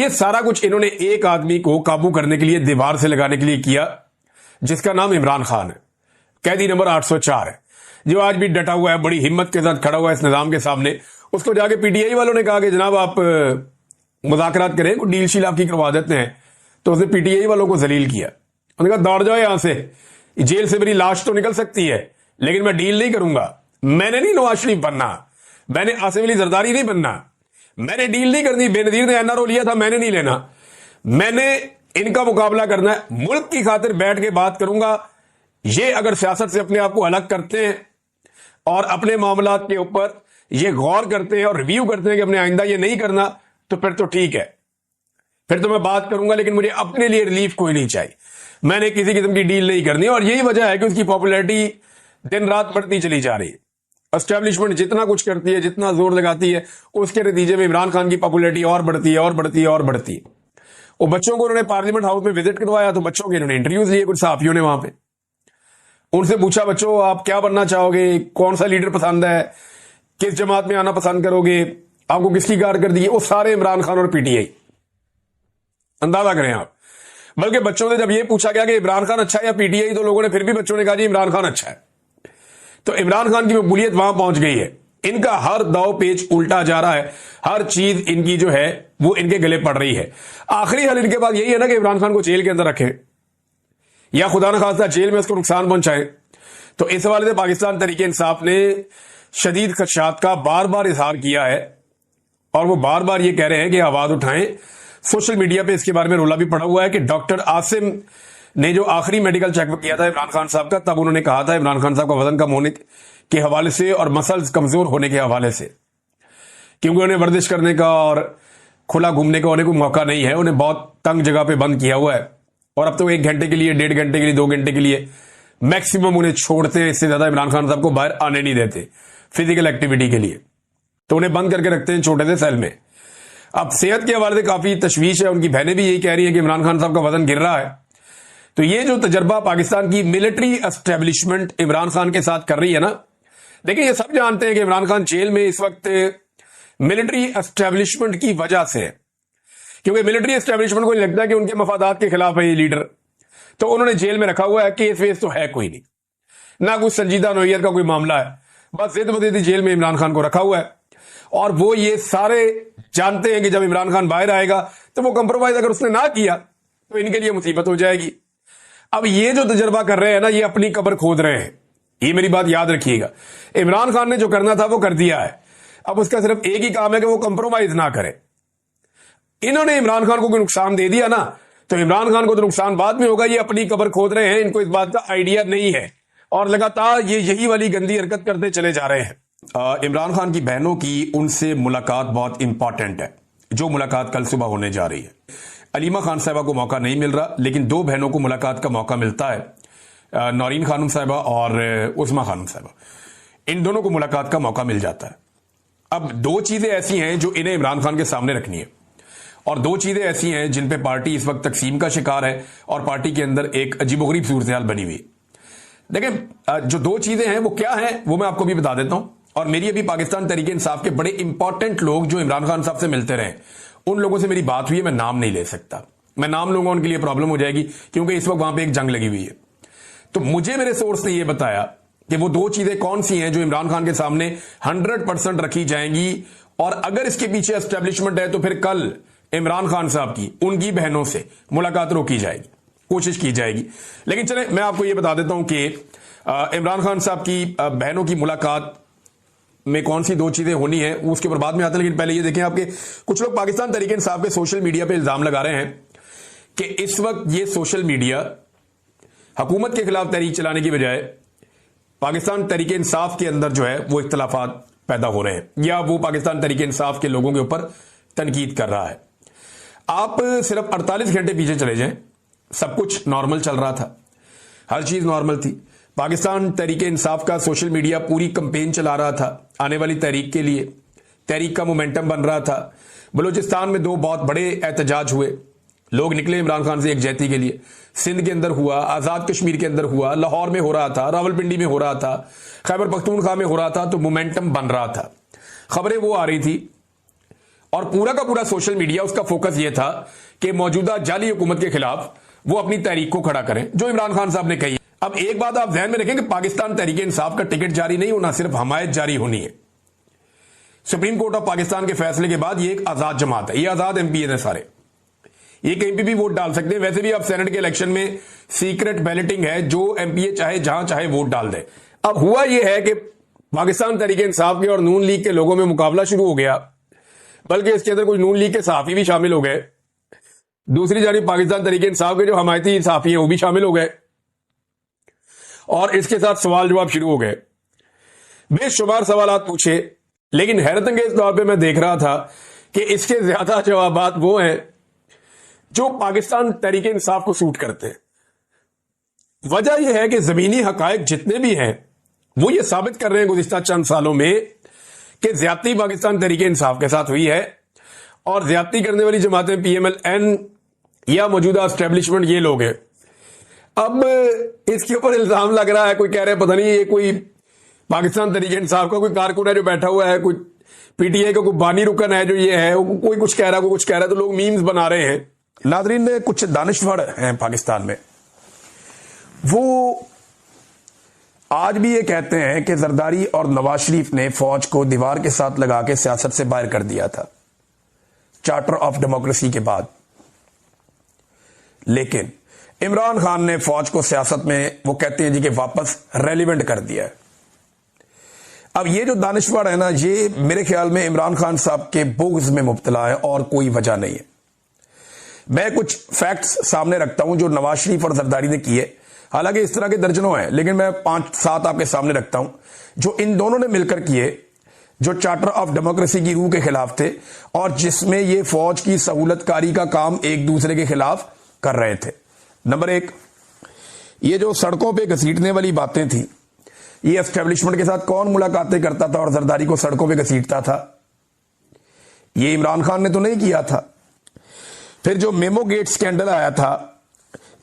ये सारा कुछ इन्होंने एक आदमी को काबू करने के लिए, दीवार से लगाने के लिए किया, जिसका नाम इमरान खान है। कैदी नंबर 804 है, जो आज भी डटा हुआ है, बड़ी हिम्मत के साथ खड़ा हुआ है इस निजाम के सामने। उसको जाके पीटीआई वालों ने कहा कि जनाब आप मुज़ाकरात करें, डील शील आपकी करवा देते हैं। तो उसने पीटीआई वालों को जलील किया। उन्होंने कहा दौड़ जाओ यहां से, जेल से मेरी लाश तो निकल सकती है लेकिन मैं डील नहीं करूंगा। मैंने नहीं नवाज शरीफ बनना, मैंने आसिफ अली जरदारी नहीं बनना, मैंने डील नहीं करनी। बेनजीर ने एनआरओ लिया था, मैंने नहीं लेना। मैंने इनका मुकाबला करना है, मुल्क की खातिर बैठ के बात करूंगा। ये अगर सियासत से अपने आप को अलग करते हैं और अपने मामलात के ऊपर ये गौर करते हैं और रिव्यू करते हैं कि अपने आइंदा ये नहीं करना, तो फिर तो ठीक है, फिर तो मैं बात करूंगा, लेकिन मुझे अपने लिए रिलीफ कोई नहीं चाहिए। मैंने किसी किस्म की डील नहीं करनी। और यही वजह है कि उसकी पॉपुलैरिटी दिन रात बढ़ती चली जा रही है। एस्टेब्लिशमेंट जितना कुछ करती है, जितना जोर लगाती है, उसके नतीजे में इमरान खान की पॉपुलैरिटी और बढ़ती है और बढ़ती है और बढ़ती है। वो बच्चों को उन्होंने पार्लियामेंट हाउस में विजिट करवाया, तो बच्चों के इन्होंने इंटरव्यूज लिए कुछ सहाफियों ने वहां पे। उनसे पूछा, बच्चों आप क्या बनना चाहोगे, कौन सा लीडर पसंद है, किस जमात में आना पसंद करोगे, आपको किसकी कारकर्दगी? वो सारे इमरान खान और पीटीआई। अंदाजा करें आप। बल्कि बच्चों से जब ये पूछा गया कि इमरान खान अच्छा है या पीटीआई, तो लोगों ने फिर भी बच्चों ने कहा जी इमरान खान अच्छा है। तो इमरान खान की मकबूलियत वहां पहुंच गई है। इनका हर दाव पेच उल्टा जा रहा है, हर चीज इनकी जो है वो इनके गले पड़ रही है। आखिरी हल इनके पास यही है ना कि इमरान खान को जेल के अंदर रखें या खुदा न खास्ता जेल में उसको नुकसान पहुंचाए। तो इस हवाले से पाकिस्तान तहरीक इंसाफ ने शदीद खदशात का बार बार इजहार किया है और वो बार बार ये कह रहे हैं कि आवाज उठाएं। सोशल मीडिया पे इसके बारे में रोला भी पड़ा हुआ है कि डॉक्टर आसिम ने जो आखिरी मेडिकल चेकअप किया था इमरान खान साहब का, तब उन्होंने कहा था इमरान खान साहब का वजन कम होने के हवाले से और मसल्स कमजोर होने के हवाले से, क्योंकि उन्हें वर्जिश करने का और खुला घूमने का उन्हें कोई मौका नहीं है। उन्हें बहुत तंग जगह पे बंद किया हुआ है और अब तो 1 घंटे के लिए, 1.5 घंटे के लिए, 2 घंटे के लिए मैक्सिमम उन्हें छोड़ते हैं। इससे ज्यादा इमरान खान साहब को बाहर आने नहीं देते फिजिकल एक्टिविटी के लिए, तो उन्हें बंद करके रखते हैं छोटे से सेल में। अब सेहत के हवाले से काफी तशवीश है। उनकी बहनें भी यही कह रही है कि इमरान खान साहब का वजन गिर रहा है। तो ये जो तजर्बा पाकिस्तान की मिलिट्री एस्टेब्लिशमेंट इमरान खान के साथ कर रही है ना, देखिए ये सब जानते हैं कि इमरान खान जेल में इस वक्त मिलिट्री एस्टेब्लिशमेंट की वजह से है, क्योंकि मिलिट्री एस्टेब्लिशमेंट को लगता है कि उनके मफादात के खिलाफ है ये लीडर, तो उन्होंने जेल में रखा हुआ है। केस वेस तो है कोई नहीं, ना कुछ संजीदा नोयत का कोई मामला है, बस जिद बदीदी जेल में इमरान खान को रखा हुआ है। और वो ये सारे जानते हैं कि जब इमरान खान बाहर आएगा तो वो कंप्रोमाइज अगर उसने ना किया तो इनके लिए मुसीबत हो जाएगी। अब ये जो तजर्बा कर रहे हैं ना, ये अपनी कब्र खोद रहे हैं। ये मेरी बात याद रखिएगा। इमरान खान ने जो करना था वो कर दिया है। अब उसका सिर्फ एक ही काम है कि वो कंप्रोमाइज ना करे। इन्होंने इमरान खान को कोई नुकसान दे दिया ना, तो इमरान खान को तो नुकसान बाद में होगा। ये अपनी कब्र खोद रहे हैं, इनको इस बात का आइडिया नहीं है और लगातार ये यही वाली गंदी हरकत करते चले जा रहे हैं। इमरान खान की बहनों की उनसे मुलाकात बहुत इंपॉर्टेंट है, जो मुलाकात कल सुबह होने जा रही है। अलीमा खान साहबा को मौका नहीं मिल रहा, लेकिन 2 बहनों को मुलाकात का मौका मिलता है। नौरीन खानम साहबा और उस्मा खानम साहबा, इन दोनों को मुलाकात का मौका मिल जाता है। अब 2 चीजें ऐसी हैं जो इन्हें इमरान खान के सामने रखनी है और 2 चीजें ऐसी हैं जिन पे पार्टी इस वक्त तकसीम का शिकार है और पार्टी के अंदर एक अजीबोगरीब सूरत हाल बनी हुई है। देखिए जो 2 चीजें हैं वो क्या हैं वो मैं आपको भी बता देता हूं। और मेरी अभी पाकिस्तान तहरीक इंसाफ के बड़े इंपॉर्टेंट लोग जो इमरान खान साहब से मिलते रहे, उन लोगों से मेरी बात हुई है। मैं नाम नहीं ले सकता, मैं नाम लूंगा उनके लिए प्रॉब्लम हो जाएगी, क्योंकि इस वक्त वहां पे एक जंग लगी हुई है। तो मुझे मेरे सोर्स ने यह बताया कि वो 2 चीजें कौन सी हैं जो इमरान खान के सामने 100% रखी जाएंगी और अगर इसके पीछे एस्टेब्लिशमेंट है तो फिर कल इमरान खान साहब की उनकी बहनों से मुलाकात रोकी जाएगी, कोशिश की जाएगी। लेकिन चले मैं आपको यह बता देता हूं कि इमरान खान साहब की बहनों की मुलाकात में कौन सी 2 चीजें होनी है उसके ऊपर बाद में आते हैं। लेकिन पहले ये देखें, आपके कुछ लोग पाकिस्तान तहरीक इंसाफ के सोशल मीडिया पे इल्जाम लगा रहे हैं कि इस वक्त ये सोशल मीडिया हुकूमत के खिलाफ तहरीक चलाने की बजाय पाकिस्तान तहरीक इंसाफ के अंदर जो है वो इख्तलाफात पैदा हो रहे हैं या वो पाकिस्तान तहरीक इंसाफ के लोगों के ऊपर तनकीद कर रहा है। आप सिर्फ 48 घंटे पीछे चले जाएं, सब कुछ नॉर्मल चल रहा था, हर चीज नॉर्मल थी। पाकिस्तान तहरीक इंसाफ का सोशल मीडिया पूरी कंपेन चला रहा था आने वाली तहरीक के लिए, तहरीक का मोमेंटम बन रहा था। बलूचिस्तान में 2 बहुत बड़े एहतजाज हुए, लोग निकले इमरान खान से एकजहती के लिए। सिंध के अंदर हुआ, आजाद कश्मीर के अंदर हुआ, लाहौर में हो रहा था, रावलपिंडी में हो रहा था, खैबर पख्तूनख्वा में हो रहा था, तो मोमेंटम बन रहा था। खबरें वो आ रही थी और पूरा का पूरा सोशल मीडिया उसका फोकस यह था कि मौजूदा जाली हुकूमत के खिलाफ वो अपनी तहरीक को खड़ा करें, जो इमरान खान साहब ने कही। अब एक बात आप ध्यान में रखें कि पाकिस्तान तहरीक इंसाफ का टिकट जारी नहीं होना, सिर्फ हमायत जारी होनी है। सुप्रीम कोर्ट ऑफ पाकिस्तान के फैसले के बाद ये एक आजाद जमात है, ये आजाद एमपी है सारे, ये कहीं पे भी वोट डाल सकते हैं। वैसे भी अब सेनेट के इलेक्शन में सीक्रेट बैलेटिंग है, जो एमपीए चाहे जहां चाहे वोट डाल दे। अब हुआ यह है कि पाकिस्तान तहरीक इंसाफ के और नून लीग के लोगों में मुकाबला शुरू हो गया, बल्कि इसके अंदर कुछ नून लीग के सहाफी भी शामिल हो गए। दूसरी जानिब पाकिस्तान तहरीक इंसाफ के जो हमायती सहाफी हैं वो भी शामिल हो गए, और इसके साथ सवाल जवाब शुरू हो गए। बेशुमार सवाल पूछे, लेकिन हैरत अंगेज तौर पे मैं देख रहा था कि इसके ज्यादा जवाबात वो हैं जो पाकिस्तान तहरीक इंसाफ को सूट करते हैं। वजह यह है कि जमीनी हकायक जितने भी हैं वो ये साबित कर रहे हैं गुज़िश्ता चंद सालों में कि ज्यादती पाकिस्तान तहरीक इंसाफ के साथ हुई है, और ज्यादती करने वाली जमातें PMLN या मौजूदा एस्टेब्लिशमेंट ये लोग हैं। अब इसके ऊपर इल्जाम लग रहा है, कोई कह रहे हैं पता नहीं ये कोई पाकिस्तान तहरीक इंसाफ का कोई कारकुन है जो बैठा हुआ है, कोई PTI का कोई बानी रुकन है जो ये है, कोई कुछ कह रहा है, कोई कुछ कह रहा है, तो लोग मीम्स बना रहे हैं। नादरीन, कुछ दानिशवर हैं पाकिस्तान में, वो आज भी ये कहते हैं कि जरदारी और नवाज शरीफ ने फौज को दीवार के साथ लगा के सियासत से बाहर कर दिया था चार्टर ऑफ डेमोक्रेसी के बाद, लेकिन इमरान खान ने फौज को सियासत में, वो कहते हैं जी कि वापस रेलिवेंट कर दिया है। अब ये जो दानिशवर है ना, ये मेरे ख्याल में इमरान खान साहब के बुग़्ज़ में मुब्तला है और कोई वजह नहीं है। मैं कुछ फैक्ट्स सामने रखता हूं जो नवाज शरीफ और जरदारी ने किए, हालांकि इस तरह के दर्जनों हैं, लेकिन मैं 5-7 आपके सामने रखता हूं जो इन दोनों ने मिलकर किए, जो चार्टर ऑफ डेमोक्रेसी की रूह के खिलाफ थे और जिसमें ये फौज की सहूलतकारी का काम एक दूसरे के खिलाफ कर रहे थे। नंबर 1, ये जो सड़कों पे घसीटने वाली बातें थी, ये एस्टेब्लिशमेंट के साथ कौन मुलाकातें करता था और जरदारी को सड़कों पे घसीटता था? ये इमरान खान ने तो नहीं किया था। फिर जो मेमो गेट स्कैंडल आया था,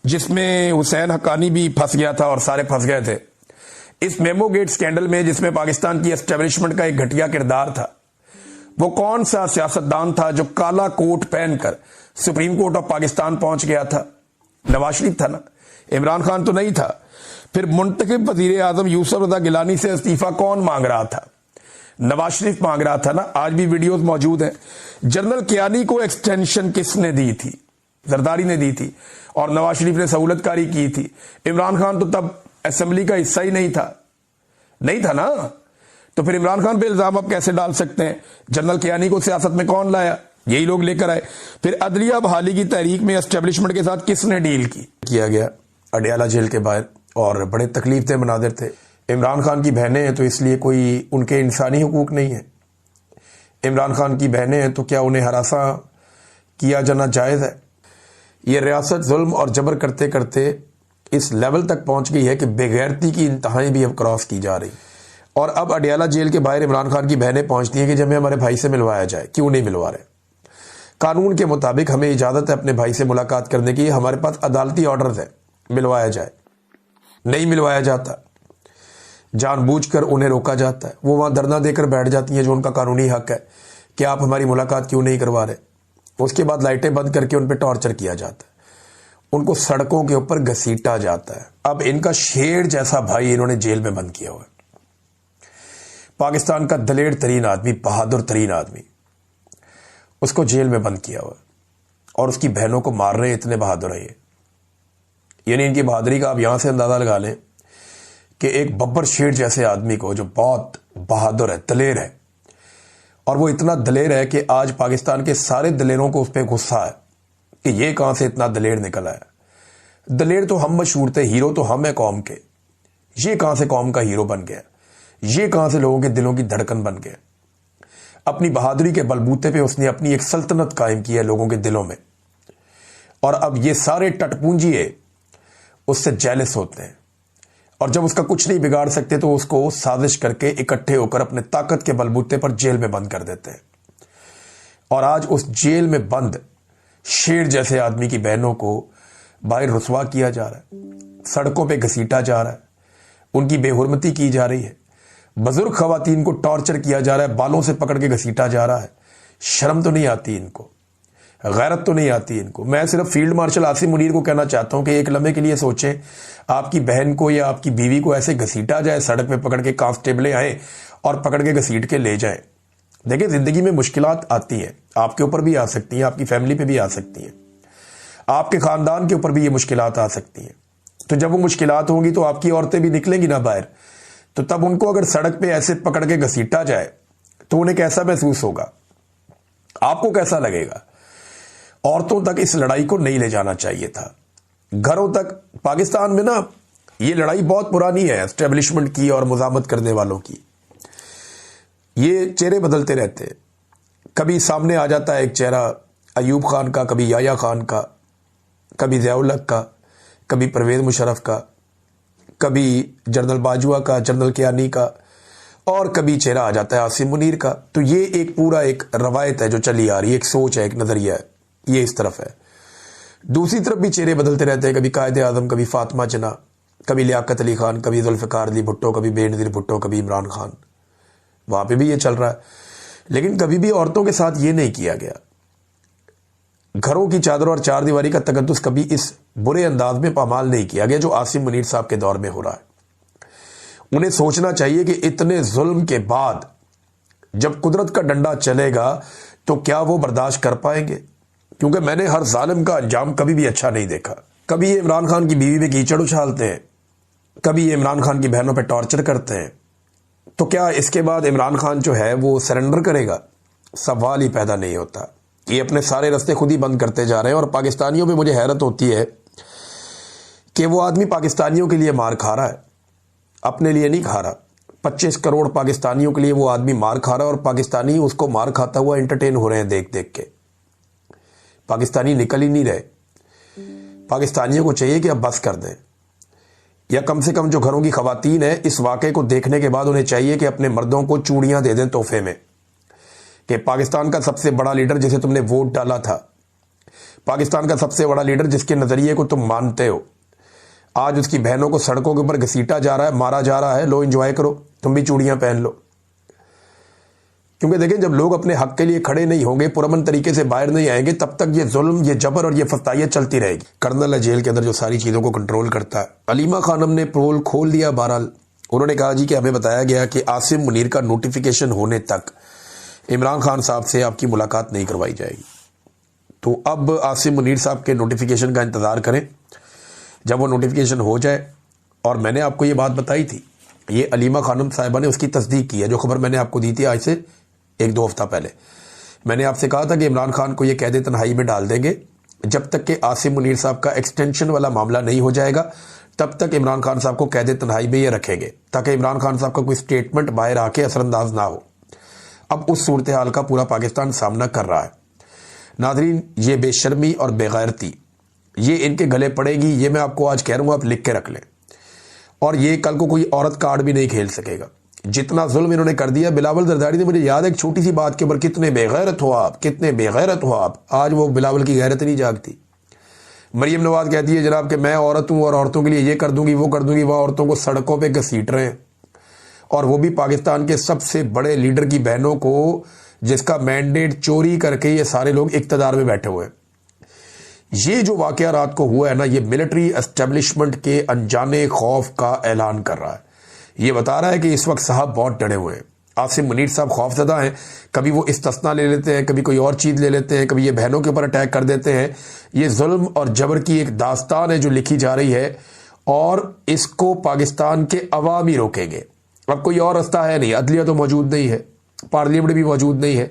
जिसमें हुसैन हक्कानी भी फंस गया था और सारे फंस गए थे, इस मेमो गेट स्कैंडल में जिसमें पाकिस्तान की एस्टेब्लिशमेंट का एक घटिया किरदार था, वो कौन सा सियासतदान था जो काला कोट पहनकर सुप्रीम कोर्ट ऑफ पाकिस्तान पहुंच गया था? नवाज शरीफ था ना, इमरान खान तो नहीं था। फिर मुंतखब वजीर आजम यूसुफ रजा गिलानी से इस्तीफा कौन मांग रहा था? नवाज शरीफ मांग रहा था ना, आज भी वीडियोस मौजूद हैं। जनरल कियानी को एक्सटेंशन किसने दी थी? जरदारी ने दी थी, और नवाज शरीफ ने सहूलतकारी की थी। इमरान खान तो तब असेंबली का हिस्सा ही नहीं था ना, तो फिर इमरान खान पे इल्जाम आप कैसे डाल सकते हैं? जनरल कियानी को सियासत में कौन लाया? यही लोग लेकर आए। फिर अदलिया बहाली की तहरीक में एस्टेब्लिशमेंट के साथ किसने डील किया गया? अडयाला जेल के बाहर, और बड़े तकलीफ थे, मनाजिर थे। इमरान खान की बहनें हैं तो इसलिए कोई उनके इंसानी हुकूक नहीं है? इमरान खान की बहनें हैं तो क्या उन्हें हरासा किया जाना जायज़ है? ये रियासत जुल्म और जबर करते करते इस लेवल तक पहुंच गई है कि बेगैरती की इंतहाएं भी अब क्रॉस की जा रही। और अब अडयाला जेल के बाहर इमरान खान की बहनें पहुंचती हैं कि जब हमें हमारे भाई से मिलवाया जाए। क्यों नहीं मिलवा रहे? कानून के मुताबिक हमें इजाज़त है अपने भाई से मुलाकात करने की, हमारे पास अदालती ऑर्डर है, मिलवाया जाए। नहीं मिलवाया जाता, जानबूझकर उन्हें रोका जाता है। वो वहां धरना देकर बैठ जाती हैं, जो उनका कानूनी हक है कि आप हमारी मुलाकात क्यों नहीं करवा रहे। उसके बाद लाइटें बंद करके उन पर टॉर्चर किया जाता है, उनको सड़कों के ऊपर घसीटा जाता है। अब इनका शेर जैसा भाई इन्होंने जेल में बंद किया हुआ है। पाकिस्तान का दलेर तरीन आदमी, बहादुर तरीन आदमी, उसको जेल में बंद किया हुआ है, और उसकी बहनों को मार रहे हैं। इतने बहादुर है ये, यानी इनकी बहादुरी का आप यहां से अंदाजा लगा लें कि एक बब्बर शेर जैसे आदमी को, जो बहुत बहादुर है, दलेर है, और वो इतना दलेर है कि आज पाकिस्तान के सारे दलेरों को उस पर गुस्सा है कि ये कहां से इतना दलेर निकल आया। दलेर तो हम मशहूर थे, हीरो तो हम है कौम के, ये कहां से कौम का हीरो बन गया? ये कहां से लोगों के दिलों की धड़कन बन गया? अपनी बहादुरी के बलबूते पे उसने अपनी एक सल्तनत कायम की है लोगों के दिलों में, और अब ये सारे टटपूंजिए उससे जेलस होते हैं, और जब उसका कुछ नहीं बिगाड़ सकते तो उसको साजिश करके इकट्ठे होकर अपने ताकत के बलबूते पर जेल में बंद कर देते हैं। और आज उस जेल में बंद शेर जैसे आदमी की बहनों को बाहर रुसवा किया जा रहा है, सड़कों पे घसीटा जा रहा है, उनकी बेहुरमती की जा रही है, बुजुर्ग खवातीन को टॉर्चर किया जा रहा है, बालों से पकड़ के घसीटा जा रहा है, शर्म तो नहीं आती इनको, गैरत तो नहीं आती इनको। मैं सिर्फ फील्ड मार्शल आसिम मुनीर को कहना चाहता हूं कि एक लम्हे के लिए सोचें, आपकी बहन को या आपकी बीवी को ऐसे घसीटा जाए, सड़क पे पकड़ के कांस्टेबलें आए और पकड़ के घसीट के ले जाए। देखिए, जिंदगी में मुश्किलात आती हैं, आपके ऊपर भी आ सकती हैं, आपकी फैमिली पे भी आ सकती हैं, आपके खानदान के ऊपर भी ये मुश्किलात आ सकती हैं। तो जब वो मुश्किलात होंगी तो आपकी औरतें भी निकलेंगी ना बाहर, तो तब उनको अगर सड़क पे ऐसे पकड़ के घसीटा जाए तो उन्हें कैसा महसूस होगा, आपको कैसा लगेगा। औरतों तक इस लड़ाई को नहीं ले जाना चाहिए था, घरों तक। पाकिस्तान में ना ये लड़ाई बहुत पुरानी है एस्टेब्लिशमेंट की और मुजामत करने वालों की। ये चेहरे बदलते रहते हैं, कभी सामने आ जाता है एक चेहरा अयूब खान का, कभी याया खान का, कभी ज़ियाउल हक का, कभी परवेज मुशर्रफ का, कभी जनरल बाजवा का, जनरल कियानी का, और कभी चेहरा आ जाता है आसिम मुनीर का। तो ये एक पूरा एक रवायत है जो चली आ रही है, एक सोच है, एक नजरिया है, ये इस तरफ है। दूसरी तरफ भी चेहरे बदलते रहते हैं, कभी कायदे आजम, कभी फातिमा जना, कभी लियाकत अली खान, कभी जुल्फ़िकार अली भुट्टो, कभी बेनज़ीर भुट्टो, कभी इमरान खान, वहां पे भी ये चल रहा है। लेकिन कभी भी औरतों के साथ ये नहीं किया गया। घरों की चादर और चार दीवारी का तकद्दुस कभी इस बुरे अंदाज में पामाल नहीं किया गया जो आसिम मुनीर साहब के दौर में हो रहा है। उन्हें सोचना चाहिए कि इतने जुल्म के बाद जब कुदरत का डंडा चलेगा तो क्या वो बर्दाश्त कर पाएंगे, क्योंकि मैंने हर जालिम का अंजाम कभी भी अच्छा नहीं देखा। कभी ये इमरान खान की बीवी पे कीचड़ उछालते हैं, कभी ये इमरान खान की बहनों पे टॉर्चर करते हैं, तो क्या इसके बाद इमरान खान जो है वो सरेंडर करेगा? सवाल ही पैदा नहीं होता। ये अपने सारे रास्ते खुद ही बंद करते जा रहे हैं। और पाकिस्तानियों पे मुझे हैरत होती है कि वो आदमी पाकिस्तानियों के लिए मार खा रहा है, अपने लिए नहीं खा रहा। 25 करोड़ पाकिस्तानियों के लिए वो आदमी मार खा रहा है और पाकिस्तानी उसको मार खाता हुआ एंटरटेन हो रहे हैं देख देख के। पाकिस्तानी निकल ही नहीं रहे। पाकिस्तानियों को चाहिए कि अब बस कर दें, या कम से कम जो घरों की खवातीन है इस वाक़े को देखने के बाद उन्हें चाहिए कि अपने मर्दों को चूड़ियां दे दें तोहफे में, कि पाकिस्तान का सबसे बड़ा लीडर जिसे तुमने वोट डाला था, पाकिस्तान का सबसे बड़ा लीडर जिसके नजरिए को तुम मानते हो, आज उसकी बहनों को सड़कों के ऊपर घसीटा जा रहा है, मारा जा रहा है। लो एंजॉय करो, तुम भी चूड़ियां पहन लो। क्योंकि देखें, जब लोग अपने हक के लिए खड़े नहीं होंगे, पुरअमन तरीके से बाहर नहीं आएंगे, तब तक ये जुल्म, ये जबर और ये फस्तायत चलती रहेगी। कर्नल है जेल के अंदर जो सारी चीजों को कंट्रोल करता है। अलीमा खानम ने पोल खोल दिया। बहरहाल उन्होंने कहा जी कि हमें बताया गया कि आसिम मुनीर का नोटिफिकेशन होने तक इमरान खान साहब से आपकी मुलाकात नहीं करवाई जाएगी। तो अब आसिम मुनीर साहब के नोटिफिकेशन का इंतजार करें। जब वो नोटिफिकेशन हो जाए, और मैंने आपको ये बात बताई थी, ये अलीमा खानम साहिबा ने उसकी तस्दीक की है। जो खबर मैंने आपको दी थी आज से 1-2 हफ्ता पहले, मैंने आपसे कहा था कि इमरान खान को ये कैद तन्हाई में डाल देंगे जब तक कि आसिम मुनीर साहब का एक्सटेंशन वाला मामला नहीं हो जाएगा। तब तक इमरान खान साहब को कैद तन्हाई में ये रखेंगे ताकि इमरान खान साहब का कोई स्टेटमेंट बाहर आके असरअंदाज ना हो। अब उस सूरत हाल का पूरा पाकिस्तान सामना कर रहा है। नाजरीन, ये बेशर्मी और बेगैरती ये इनके गले पड़ेगी, ये मैं आपको आज कह रहा हूं, आप लिख के रख लें। और ये कल को कोई औरत कार्ड भी नहीं खेल सकेगा। जितना जुल्म इन्होंने कर दिया, बिलावल जरदारी ने, मुझे याद है एक छोटी सी बात के ऊपर, कितने बेगैरत हो आप, कितने बेगैरत हो आप। आज वो बिलावल की गैरत नहीं जागती। मरियम नवाज कहती है जनाब कि मैं औरत हूं और औरतों के लिए ये कर दूंगी, वो कर दूंगी। वह औरतों को सड़कों पर घसीट रहे हैं, और वो भी पाकिस्तान के सबसे बड़े लीडर की बहनों को, जिसका मैंडेट चोरी करके ये सारे लोग इक्तदार में बैठे हुए हैं। ये जो वाकया रात को हुआ है ना, ये मिलिट्री एस्टेब्लिशमेंट के अनजाने खौफ का ऐलान कर रहा है। ये बता रहा है कि इस वक्त साहब बहुत डरे हुए हैं। आसिम मुनीर साहब खौफजदा हैं। कभी वो इस्तिस्ना ले लेते हैं, कभी कोई और चीज ले लेते हैं, कभी ये बहनों के ऊपर अटैक कर देते हैं। ये जुल्म और जबर की एक दास्तान है जो लिखी जा रही है, और इसको पाकिस्तान के अवाम ही रोकेंगे। अब कोई और रास्ता है नहीं। अदलिया तो मौजूद नहीं है, पार्लियामेंट भी मौजूद नहीं है,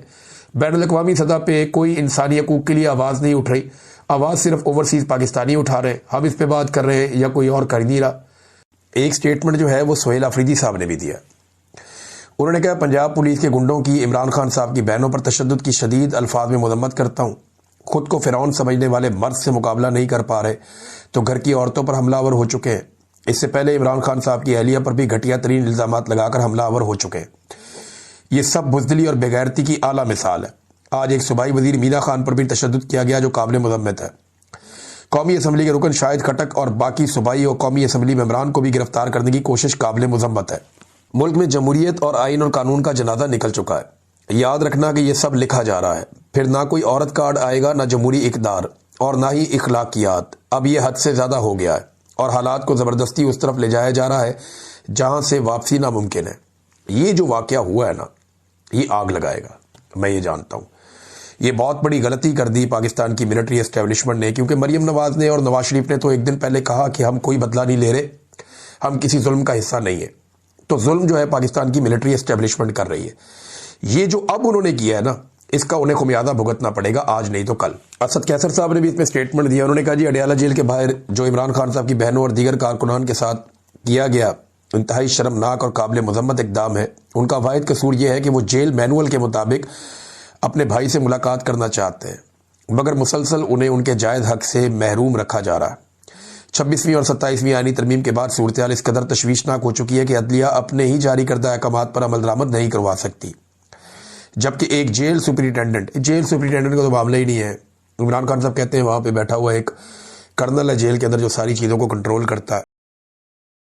बैनुल-अक़वामी सतह पे कोई इंसानी हकूक के लिए आवाज़ नहीं उठ रही। आवाज़ सिर्फ ओवरसीज़ पाकिस्तानी उठा रहे हैं। हम इस पे बात कर रहे हैं या कोई और कर नहीं रहा। एक स्टेटमेंट जो है वो सुहेल अफरीदी साहब ने भी दिया। उन्होंने कहा, पंजाब पुलिस के गुंडों की इमरान खान साहब की बहनों पर तशद्दुद की शदीद अल्फाज में मजम्मत करता हूँ। खुद को फिरौन समझने वाले मर्द से मुकाबला नहीं कर पा रहे तो घर की औरतों पर हमलावर हो चुके हैं। इससे पहले इमरान खान साहब की अहलिया पर भी घटिया तरीन इल्जामात लगाकर हमलावर हो चुके हैं। ये सब बुज़दिली और बेगैरती की आला मिसाल है। आज एक सूबाई वजीर मीना खान पर भी तशद्दुद किया गया जो काबिल मज़म्मत है। कौमी असम्बली के रुकन शाहिद खटक और बाकी सूबाई और कौमी असम्बली मेंबरान को भी गिरफ्तार करने की कोशिश काबिल मज़म्मत है। मुल्क में जमहूरियत और आइन और कानून का जनाजा निकल चुका है। याद रखना कि ये सब लिखा जा रहा है। फिर ना कोई औरत कार्ड आएगा, ना जमहूरी इकदार और ना ही इखलाकियात। अब ये हद से ज़्यादा हो गया है और हालात को ज़बरदस्ती उस तरफ ले जाया जा रहा है जहाँ से वापसी नामुमकिन है। ये जो वाक़या हुआ है ना, ये आग लगाएगा, मैं ये जानता हूँ। ये बहुत बड़ी गलती कर दी पाकिस्तान की मिलिट्री एस्टेब्लिशमेंट ने, क्योंकि मरीम नवाज ने और नवाज शरीफ ने तो एक दिन पहले कहा कि हम कोई बदला नहीं ले रहे, हम किसी जुल्म का हिस्सा नहीं है। तो जुल्म जो है पाकिस्तान की मिलिट्री एस्टेब्लिशमेंट कर रही है। ये जो अब उन्होंने किया है ना, इसका उन्हें खुमियाजा भुगतना पड़ेगा, आज नहीं तो कल। असद कैसर साहब ने भी इसमें स्टेटमेंट दिया। उन्होंने कहा जी अडियाला जेल के बाहर जो इमरान खान साहब की बहनों और दीगर कारकुनान के साथ किया गया इंतहाई शर्मनाक और काबिल मजम्मत इकदाम है। उनका वाहिद कसूर यह है कि वो जेल मैनुअल के मुताबिक अपने भाई से मुलाकात करना चाहते हैं, मगर मुसलसल उन्हें उनके जायज़ हक से महरूम रखा जा रहा है। 26वीं और 27वीं आईनी तरमीम के बाद सूरत हाल इस कदर तशवीशनाक हो चुकी है कि अदलिया अपने ही जारी करदा अहकामात पर अमल दरामद नहीं करवा सकती, जबकि एक जेल सुपरिटेंडेंट का तो मामला ही नहीं है। इमरान खान साहब कहते हैं वहाँ पे बैठा हुआ एक कर्नल है जेल के अंदर जो सारी चीज़ों को कंट्रोल करता है।